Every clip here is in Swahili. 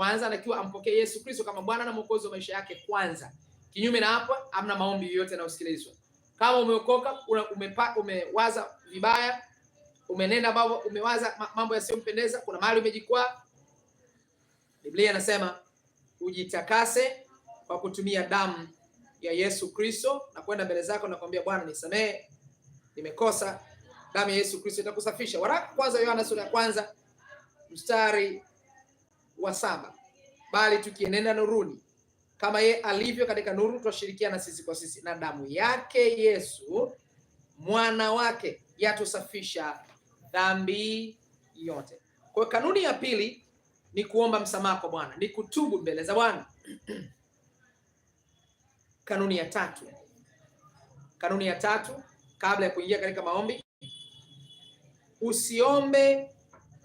kwanza anatakiwa ampokee Yesu Kristo kama Bwana na Mwokozi wa maisha yake kwanza. Kinyume na hapo hamna maombi yoyote yanayosikilizwa. Kama umeokoka, umewaza vibaya, umenenda baba, umewaza mambo yasiyompendeza, kuna mahali umejikwaa, Biblia inasema ujitakase kwa kutumia damu ya Yesu Kristo na kwenda mbele zako na kumwambia Bwana, nisamehe, nimekosa. Damu ya Yesu Kristo itakusafisha. Waraka kwanza Yohana sura ya kwanza mstari wa 7. Bali tukienenda nuruni kama yeye alivyo katika nuru, twashirikiana sisi kwa sisi, na damu yake Yesu mwana wake yatusafisha dhambi yote. Kwa kanuni ya pili ni kuomba msamaha kwa Bwana, ni kutubu mbele za Bwana. Kanuni ya tatu kabla ya kuingia katika maombi, usiombe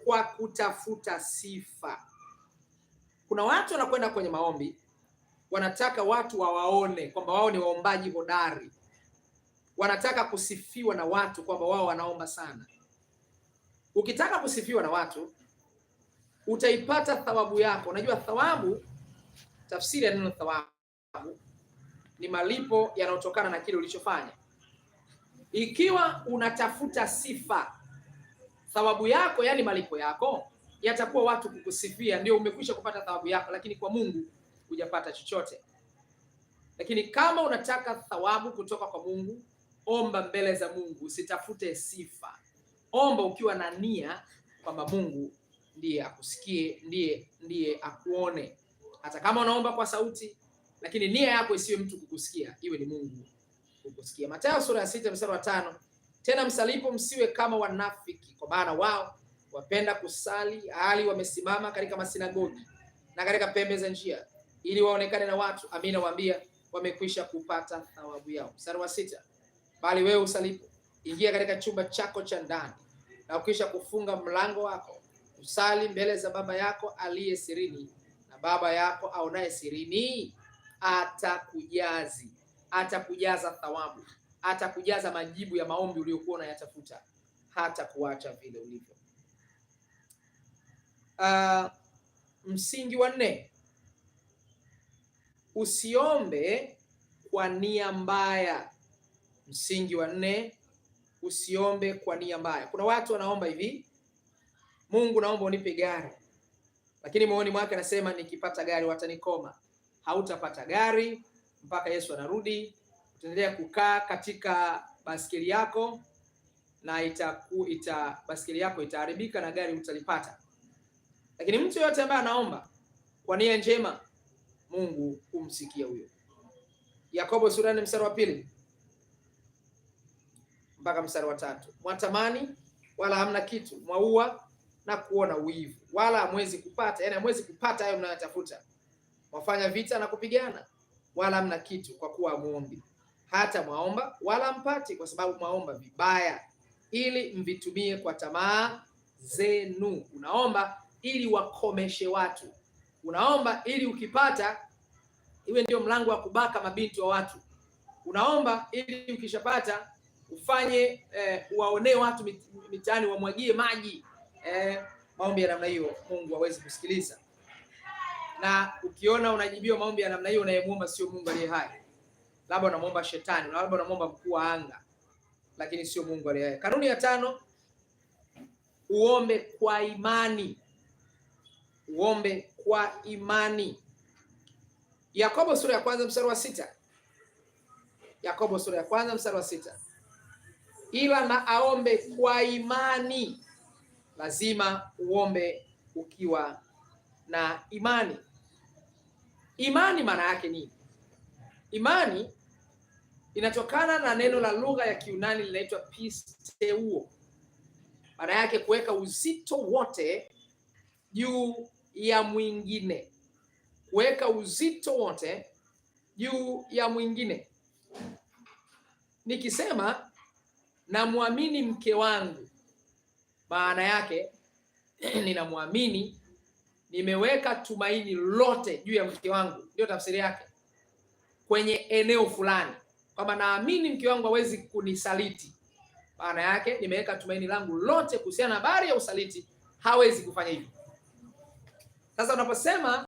kwa kutafuta sifa. Kuna watu wanakwenda kwenye maombi wanataka watu wawaone kwamba wao ni waombaji hodari. Wanataka kusifiwa na watu kwamba wao wanaomba sana. Ukitaka kusifiwa na watu, utaipata thawabu yako. Unajua thawabu, tafsiri ya neno thawabu ni malipo yanayotokana na kile ulichofanya. Ikiwa unatafuta sifa, thawabu yako, yani malipo yako, yatakuwa watu kukusifia, ndio umekwisha kupata thawabu yako, lakini kwa Mungu hujapata chochote. Lakini kama unataka thawabu kutoka kwa Mungu, omba mbele za Mungu, usitafute sifa. Omba ukiwa na nia kwamba Mungu ndiye akusikie, ndiye akuone. Hata kama unaomba kwa sauti, lakini nia yako isiwe mtu kukusikia, iwe ni Mungu kukusikia. Mathayo sura ya 6 mstari wa 5. Tena msalipo msiwe kama wanafiki, kwa maana wao wapenda kusali hali wamesimama katika masinagogi na katika pembe za njia, ili waonekane na watu. Amina waambia, wamekwisha kupata thawabu yao. Mstari wa 6. Bali wewe usalipo, ingia katika chumba chako cha ndani, na ukisha kufunga mlango wako, usali mbele za Baba yako aliye sirini, na Baba yako aonaye sirini atakujaza thawabu, atakujaza majibu ya maombi uliyokuwa unayatafuta, hata kuacha vile ulivyo. Msingi wa 4, usiombe kwa nia mbaya. Msingi wa 4, usiombe kwa nia mbaya. Kuna watu wanaomba hivi: Mungu, naomba unipe gari, lakini moyoni mwake anasema nikipata gari watanikoma. Hautapata gari mpaka Yesu anarudi. Utaendelea kukaa katika baskeli yako na baskeli yako itaharibika na gari utalipata. Lakini mtu yote ambaye anaomba kwa nia njema, Mungu humsikia huyo. Yakobo sura 4 mstari wa 2 mpaka mstari wa 3. Mwatamani wala hamna kitu, mwaua na kuona wivu, wala hamwezi kupata, yani hamwezi kupata hayo mnayotafuta. Mwafanya vita na kupigana, wala hamna kitu, kwa kuwa hamuombi. Hata mwaomba wala mpati, kwa sababu mwaomba vibaya, ili mvitumie kwa tamaa zenu. Unaomba ili wakomeshe watu. Unaomba ili ukipata iwe ndio mlango wa kubaka mabinti wa watu. Unaomba ili ukishapata ufanye waonee watu mitaani, wamwagie maji. Maombi ya namna hiyo Mungu hawezi kusikiliza. Na ukiona unajibiwa maombi ya namna hiyo, unayemuomba sio Mungu aliye hai. Labda unamuomba shetani, na labda unamuomba mkuu wa anga, lakini sio Mungu aliye hai. Kanuni ya 5, uombe kwa imani. Uombe kwa imani. Yakobo sura ya 1 mstari wa 6. Yakobo sura ya 1 mstari wa 6. Ila na aombe kwa imani. Lazima uombe ukiwa na imani. Imani maana yake nini? Imani inatokana na neno la lugha ya Kiunani linaitwa pisteuo. Maana yake kuweka uzito wote juu ya mwingine. Kuweka uzito wote juu ya mwingine. Nikisema namwamini mke wangu, maana yake ninamwamini, nimeweka tumaini lote juu ya mke wangu. Ndio tafsiri yake kwenye eneo fulani, kwamba naamini mke wangu hawezi kunisaliti. Maana yake nimeweka tumaini langu lote kuhusiana na habari ya usaliti, hawezi kufanya hivyo. Sasa unaposema